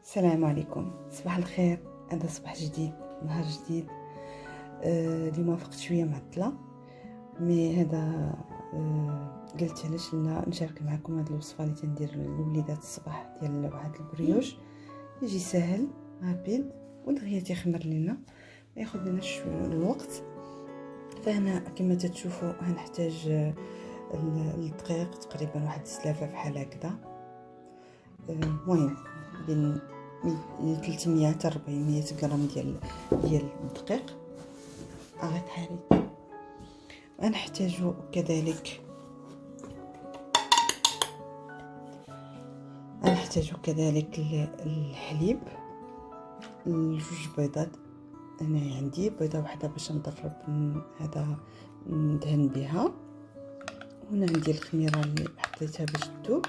السلام عليكم، صباح الخير. هذا صباح جديد، نهار جديد. اليوم فقت شويه معطله، مي هذا قلت علاش لا نشارك معكم هذه الوصفه اللي تندير للوليدات الصباح ديال واحد البريوش يجي ساهل رابيد ودغيا تيخمر لينا، ما ياخذ لنا الوقت. فهنا كما تشوفوا هنحتاج الدقيق تقريبا واحد 6 بحال هكذا. المهم بين 300 حتى 400 غرام ديال الدقيق غير حالي. ونحتاج كذلك الحليب، 2 بيضات. انا عندي بيضه واحده باش نضرب هذا ندهن بها. هنا عندي الخميره اللي حطيتها باش تذوب،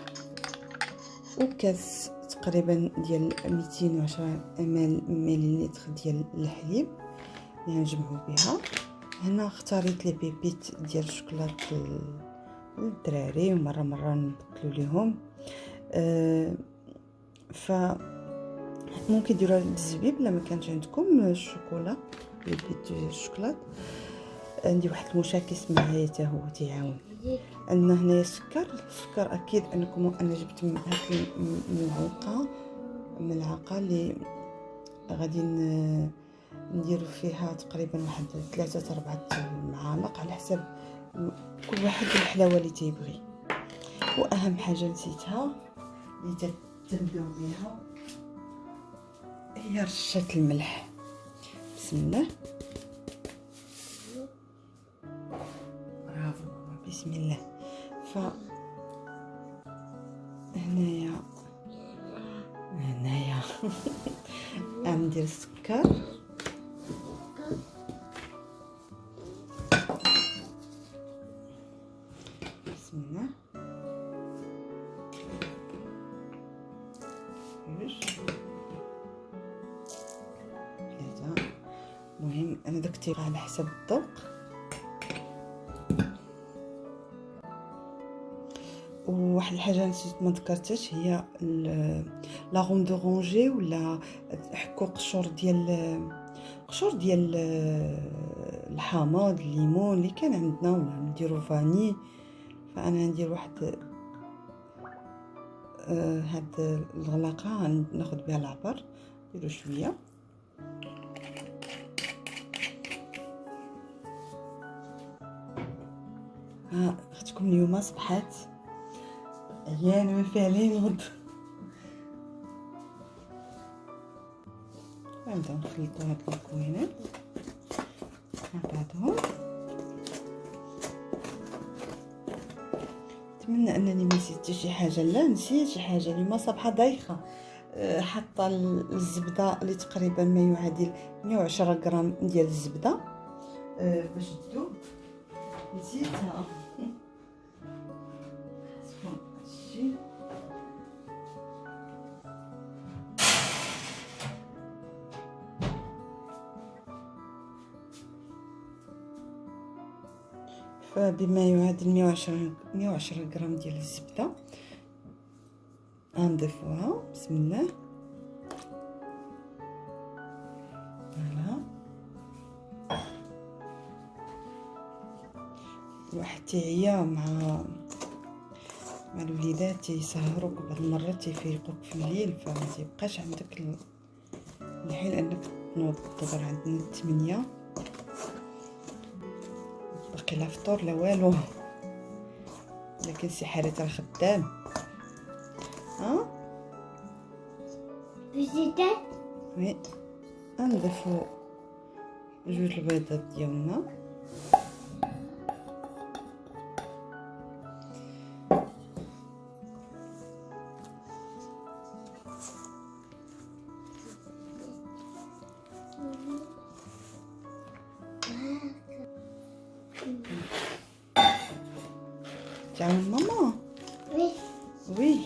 وكاس تقريبا ديال 210 مليلتر ديال الحليب اللي نجمعوا بها. هنا اختاريت لي بيبيت ديال الشوكولات للدراري، ومره نبدلوا ليهم. ف ممكن ديروها بالزبيب الا ما كانش عندكم الشوكولا، بيبيت ديال الشوكولات. عندي واحد المشاكس معايا حتى هو تيعاون. عندنا هنايا السكر اكيد انكم انا جبت هاد الملعقه اللي غادي نديروا فيها تقريبا واحد 3 4 معالق على حسب كل واحد الحلاوه اللي تيبغي. واهم حاجه نسيتها اللي تنبداو بها هي رشه الملح. بسم الله، برافو، بسم الله. هنايا غندير السكر، بسم الله. 2 3. المهم انا داك على حسب الذوق. وواحد الحاجه نسيت ما ذكرتش هي لاغوم دورانجي ولا حكو قشور ديال الحامض، الليمون اللي كان عندنا، ولا نديرو فاني. فانا ندير واحد هاد الغلاقه ناخذ بها العبر، نديرو شويه. اختكم اليوم صبحات عيان ما فيها لا يوض. نبداو نخلطوا هاد المكونات مع بعضهم. نتمنى انني ما نسيت شي حاجه. لا، نسيت شي حاجه. اليوم صبحه دايخه. حاطه الزبده اللي تقريبا ما يعادل 110 غرام ديال الزبده باش تذوب. نسيتها. فبما يعادل 110 غرام ديال الزبده غنضيفوها. بسم الله. فوالا، الواحد تيعيا مع الوليدات، تيسهروك بعض المرات تيفيقوك في الليل، فما تيبقاش عندك الحين انك تنوض. دابا عندنا 8 باقي لا فطور لا والو، لكن سي حالات راه خدام. بزيتات وي نضيفو 2 البيضات ديالنا. تعاون ماما. وي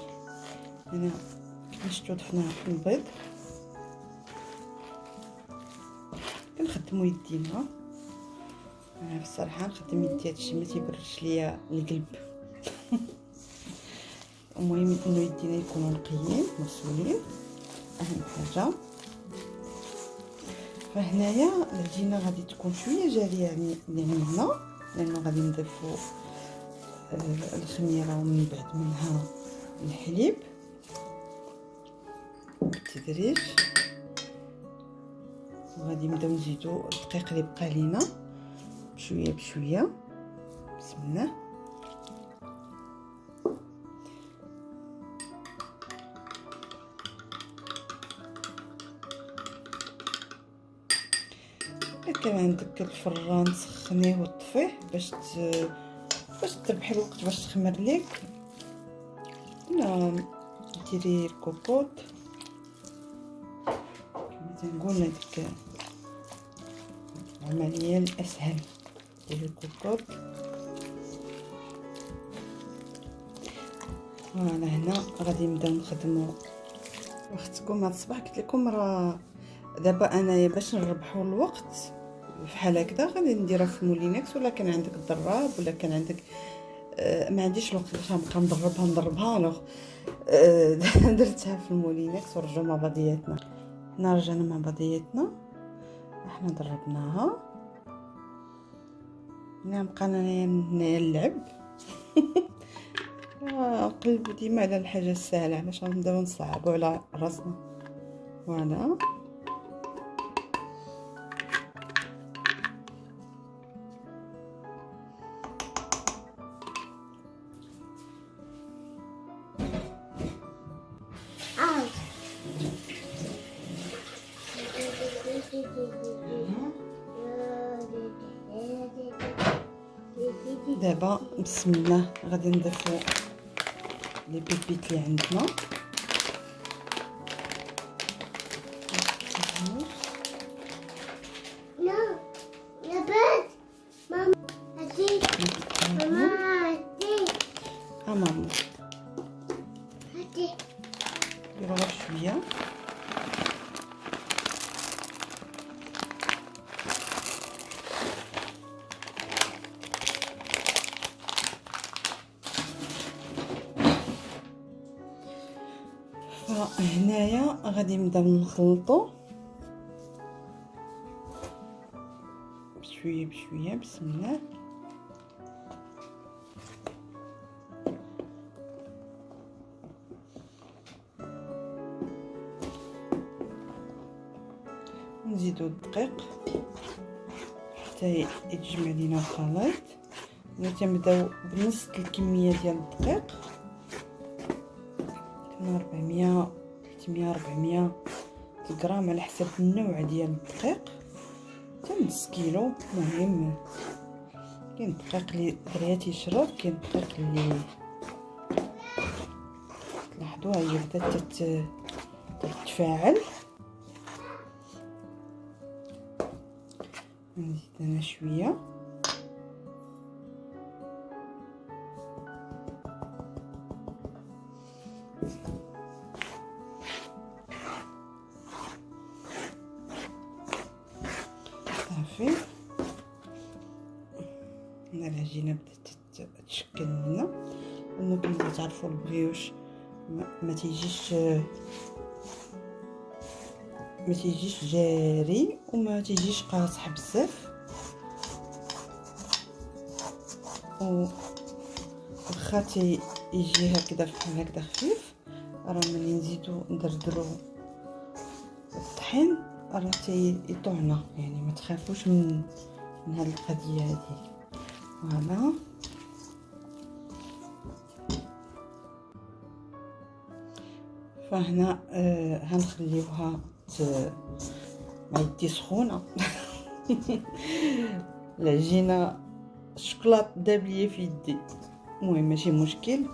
هنا كيفاش ضفنا البيض كنخدمو يدينا. انا بصراحه نخدم يدي، هادشي ما تيبردش ليا القلب. المهم انه يدينا يكونوا نقيين مغسولين. اهم حاجه. فهنايا العجينه غادي تكون شويه جاريه يعني لنا، لانه غادي نضيفوا الخميره ومن بعد منها الحليب بالتدريج. وغادي نبداو نزيدوا الدقيق اللي بقى لينا بشويه بشويه. بسم الله. كان عندك الفران سخنيه وطفيه باش تربحي الوقت باش تخمر ليك، ولا ديري الكوكوط كما تنقول هذيك العمليه الاسهل. ديري الكوكوط. فوالا هنا غادي نبداو نخدمو. واختكم هاد الصباح قلت لكم راه دابا انايا باش نربحوا الوقت بحال هكذا غادي نديرها في مولينكس، ولا كان عندك الضراب ولا كان عندك ما عنديش الوقت باش نبقى نضربها لوغ درتها في المولينكس. ورجعوا مع بعضياتنا. هنا رجعنا مع بعضياتنا، احنا ضربناها. هنا بقينا نلعب نقلبوا ديما على الحاجه السهله، علاش غنبداو نصعبوا على راسنا. فوالا دابا بسم الله غادي نضيفو لي بيبيت اللي عندنا. لا يا بنت ماما هاتي ماما هاتي ماما هاتي نديرو غير شويه. هنايا غادي نبداو نخلطو بشويه بشويه. بسم الله. نزيدو الدقيق حتى يتجمع لينا الخليط. تنبداو بنص الكميه ديال الدقيق، 400 300 400 غرام على حسب النوع ديال الدقيق، حتى نص كيلو. المهم كاين الدقيق اللي دغيا تيشرب، كاين الدقيق اللي تلاحظوا هي بدات تتفاعل. نزيد انا شويه. صافي هنا العجينه بدات تشكل لنا. لانه كما تعرفوا البريوش ما تيجيش جاري وما تيجيش قاصح بزاف، واخا يجي هكذا بحال هكذا خفيف. راه ملي نزيدو ندردرو الطحين راه تيطوعنا، يعني ما تخافوش من هاد القضيه هذه. فوالا فهنا هنخليوها مع يدي سخونه. العجينه الشوكولاط داب ليا في يدي. المهم ماشي مشكل.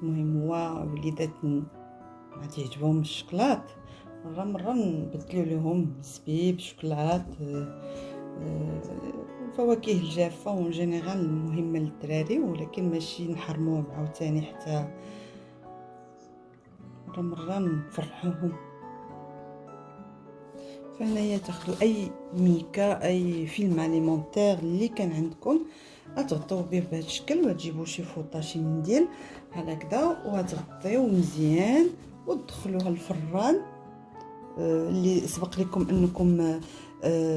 المهم هو وليدات ما تعجبهم الشوكولاط، مره نبدلو لهم زبيب شوكولاط الفواكه الجافه اون جينيرال مهمه للدراري، ولكن ماشي نحرموهم عاوتاني حتى مره نفرحوهم. فهنايا تاخذوا اي ميكا اي فيلم اليمونتير اللي كان عندكم غتغطيوه به بهذا الشكل، وتجيبوا شي فوطه شي منديل بحال هكذا وغتغطيوه مزيان وتدخلوها الفران اللي سبق لكم انكم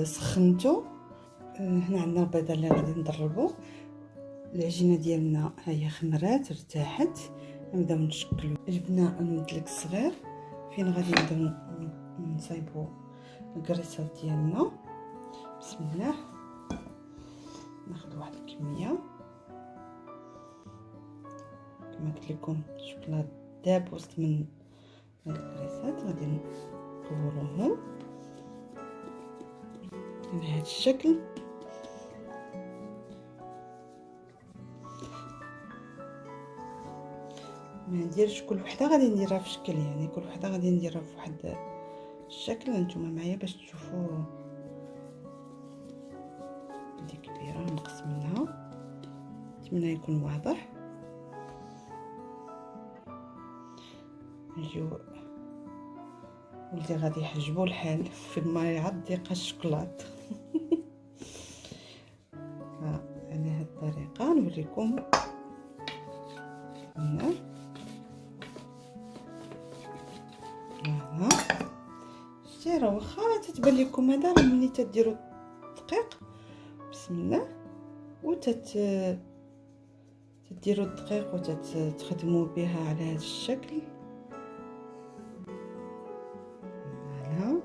سخنتوا. هنا عندنا البيضه اللي غادي نضربوا. العجينه ديالنا ها هي خمرات ارتاحت. نبداو نشكلوا. جبنا المدلك الصغير فين غادي نبداو نصايبوا الكريسات ديالنا. بسم الله. ناخذ واحد الكميه كما قلت لكم. الشوكولاط داب وسط من الكريسات. غادي نكوروهم بهذا الشكل. ما نديرش كل وحده غادي نديرها في شكل، يعني كل وحده غادي نديرها في واحد الشكل. نتوما معايا باش تشوفوا. هذه كبيره نقص منها، نتمنى يكون واضح. نجيو ولدي غادي يحجبوا الحال في ما يعض يلقى الشوكولات. على هذه الطريقه نوريكم هنا. شتي راه واخا تتبان لكم هذا راه ملي تديروا الدقيق بسم الله تديروا الدقيق وتتخدموا بها على هذا الشكل. فوالا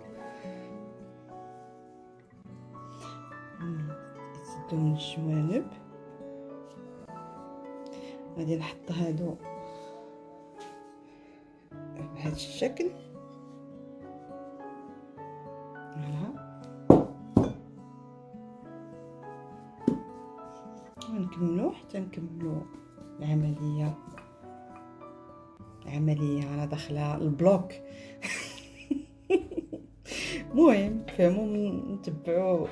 يتسدوا من الجوانب. غادي نحط هادو بهذا الشكل. ونكملو حتى نكملو العمليه. انا داخله البلوك. المهم فهموا نتبعوا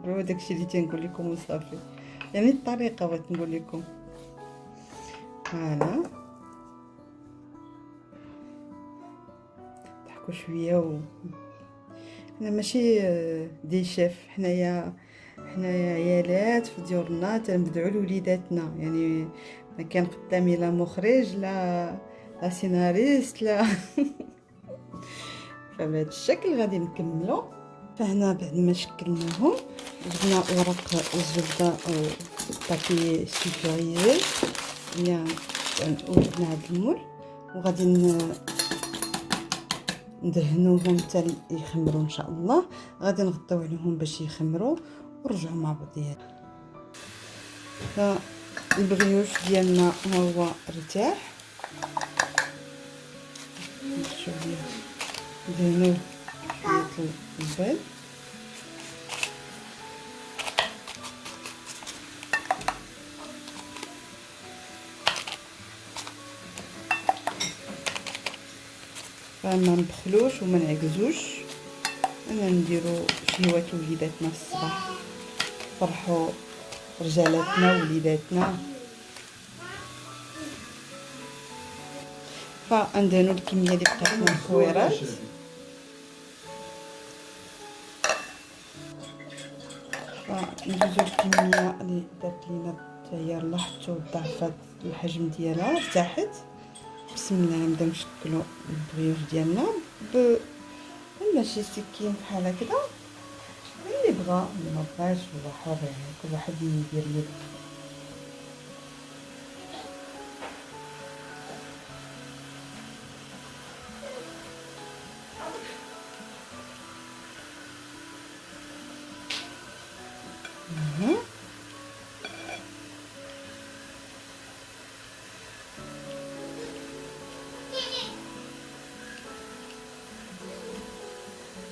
داكشي اللي تنقول لكم وصافي، يعني الطريقه بغيت نقول لكم. فوالا ضحكوا شويه حنا ماشي دي شيف، حنايا عيالات في ديورنا تنبدعوا لوليداتنا. يعني ما كان قدامي لا مخرج لا سيناريست لا. فبهذا الشكل غادي نكملوا. فهنا بعد ما شكلناهم جبنا ورق الزبده او البابي سيفوريي اللي ولدنا هذا المول، وغادي ندهنوهم حتى يخمروا ان شاء الله. غادي نغطيو عليهم باش يخمروا ونرجعوا مع بعضياتنا. فالبغيوش ديالنا هو ارتاح. شويه ندهنوه شويه البيض. فما نبخلوش وما نعكزوش. انا نديرو شهوات وليداتنا في الصباح، فرحوا رجالاتنا ووليداتنا. فندهنو الكميه اللي بقات من الخويرات. فندوزو الكميه اللي دارت لينا حتى هي لاحظتوا ضعفات الحجم ديالها ارتاحت. بسم الله نبداو نشكلوا البغيوش ديالنا ماشي سكين بحال هكذا. اللي بغى اللي ما بغاش هو حر، يعني كل واحد يدير يده.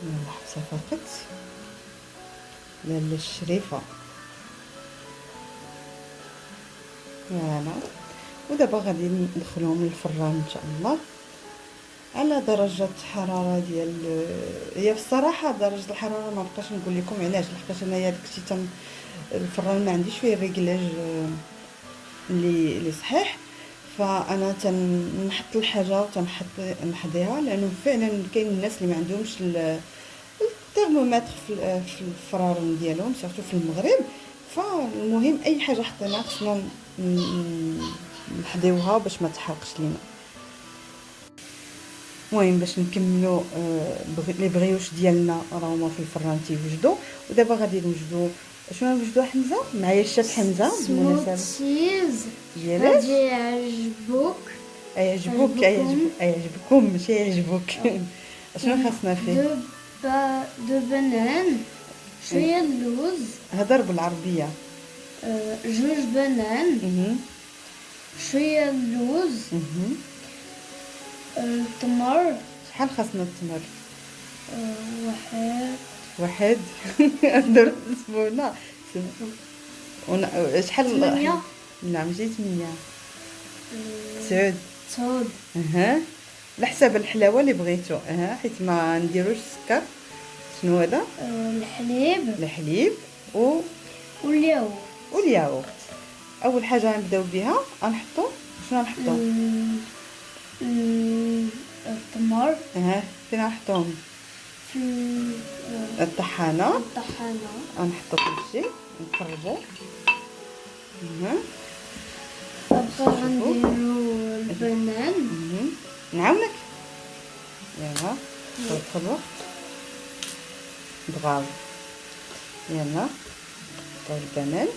الحبسه فقط لاله الشريفه. فوالا ودابا غادي ندخلهم للفران ان شاء الله على درجه حراره ديال هي في الصراحه درجه الحراره ما بقاش نقول لكم علاش، لحقاش انايا داكشي الفران ما عنديش فيه ريغلاج اللي صحيح. فانا تنحط الحاجه وتنحط نحضيها، لانه فعلا كاين الناس اللي ما عندهمش الترمومتر في الفرارن ديالهم سيرتو في المغرب. فالمهم اي حاجه حطيناها خصنا نحضيوها باش ما تحرقش لينا. المهم باش نكملوا لي بغيوش ديالنا راهما في الفران تيوجدوا. ودابا غادي نوجدوا شنو نوجدوا حمزه معايا الشيف حمزه بالمناسبه سموتيز ديالك. غادي يعجبوك. يعجبكم ماشي يعجبوك. شنو خاصنا فيه؟ دو بنان، شويه اللوز، هضر بالعربيه. جوج بنان، شويه اللوز، التمر. شحال خاصنا التمر؟ واحد. هضر سمونه شحال؟ 8. لا ماشي 8. 9. 9. على حساب الحلاوه اللي بغيتو. حيت ما نديروش السكر. شنو هذا؟ الحليب والياغورت. اول حاجه نبداو بها غنحطو شنو نحطو؟ التمر. فين نحطوهم؟ في الطحانه. غنحطو كلشي نقربو. ابقى غنديرو البنان. نعاونك. يلا خلط بغاو. يلا نحطو البنان.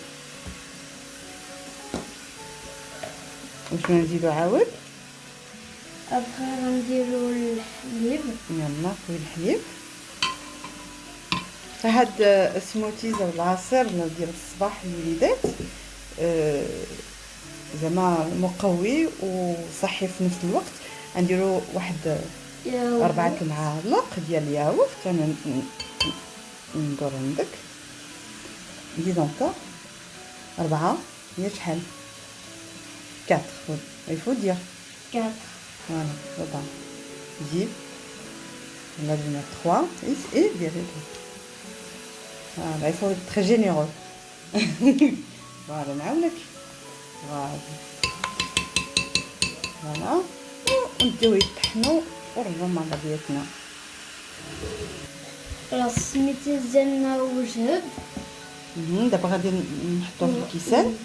وشنو نزيدو عاود؟ ابقى غنديرو الحليب. يلا خويا الحليب. هاد السموتيز او العصير ديال الصباح للوليدات زعما مقوي وصحي في نفس الوقت. نديرو واحد 4 المعالق ديال الياغورت. انا ندور عندك زيد انكور 4. هي شحال؟ 4. يفو دير 4. فوالا 4. زيد on va donner 3 et direct. Voilà, il faut être très généreux. Voilà, نعاونك. Voilà. ونبداو يطحنوا ونرجعوا مع بعضياتنا. راه السميتيز ديالنا وجد. دابا غادي نحطوه في الكيسان.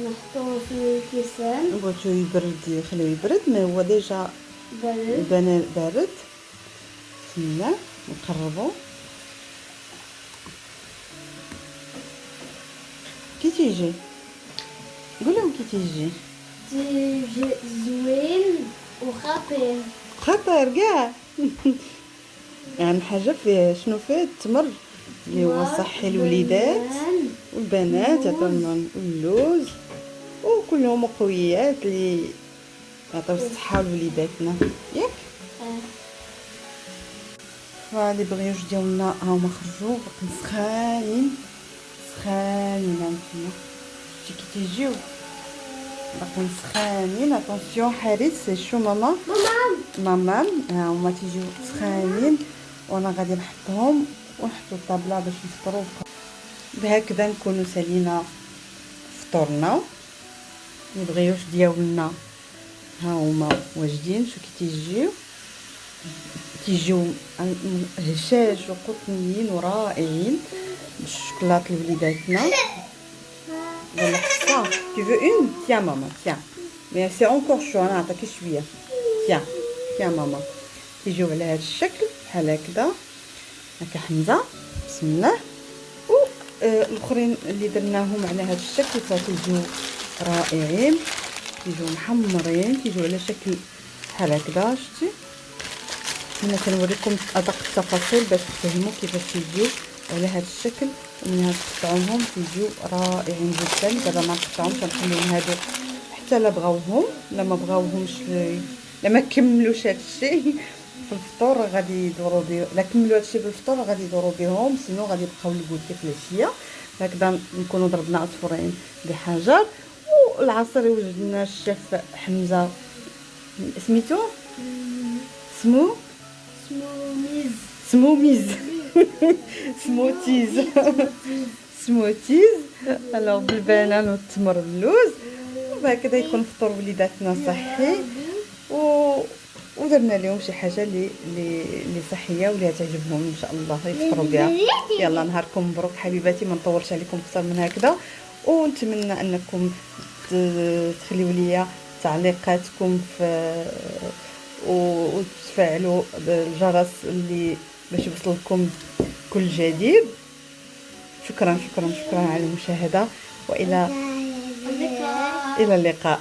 نحطوه في الكيسان. بغيتو يبرد خليه يبرد. مي هو ديجا بارد. بسم نقربو. كي تيجي؟ قول لهم كي تيجي زوين خطر كاع. يعني حاجه فيه شنو فيه؟ التمر اللي هو صحي الوليدات والبنات يعطيو اللوز وكلهم مقويات اللي يعطيو الصحه لوليداتنا ياك. هادي بغيوش ديالنا هاهما خرجوا باقي سخانين هانتوما. شتي كي تيجيو باقي سخانين. اتونسيون حريص شو ماما ها هما تيجيو سخانين. وانا غادي نحطهم ونحطو الطابله باش نفطروا. بهكذا نكونوا سالينا فطورنا. البغيوش ديالنا ها هما واجدين. شو كي تيجيو هشاش وقطنيين ورائعين بالشوكولاط لوليداتنا. ولا حصه tu veux une tiens maman tiens mais c'est encore chaud. انا نعطيك شويه. tiens ماما. تيجيو على هذا الشكل بحال هكذا. هكا حمزه بسم الله. والاخرين اللي درناهم على هذا الشكل فتيجيو رائعين. تيجيو محمرين. تيجيو على شكل بحال هكذا. شتي هنا كنوريكم ادق التفاصيل باش تفهموا كيفاش تيجيو على هذا الشكل. ومنها تقطعوهم تيجيو رائعين جدا. دابا ما نقطعهمش نخليهم هادو حتى لا بغاوهم لا ما بغاوهمش لا ما كملوش هذا الشيء في الفطور غادي يدوروا به. لا كملوا هذا الشيء بالفطور غادي يدوروا بهم سينو غادي يبقاو الكوتي في العشيه. هكذا نكونوا ضربنا عصفورين بحجر. والعصير يوجد لنا الشيف حمزه سميتو سموميز سموتيز الوغ بالبنان والتمر واللوز. وهكذا يكون فطور وليداتنا صحي ودرنا لهم شي حاجه اللي صحيه واللي تعجبهم ان شاء الله يفطروا بها. يلا نهاركم مبروك حبيباتي. ما نطولش عليكم اكثر من هكذا. ونتمنى انكم تخليوا لي تعليقاتكم في تفعلوا الجرس اللي باش يوصل لكم كل جديد. شكرا شكرا شكرا على المشاهدة، والى اللقاء. اللقاء.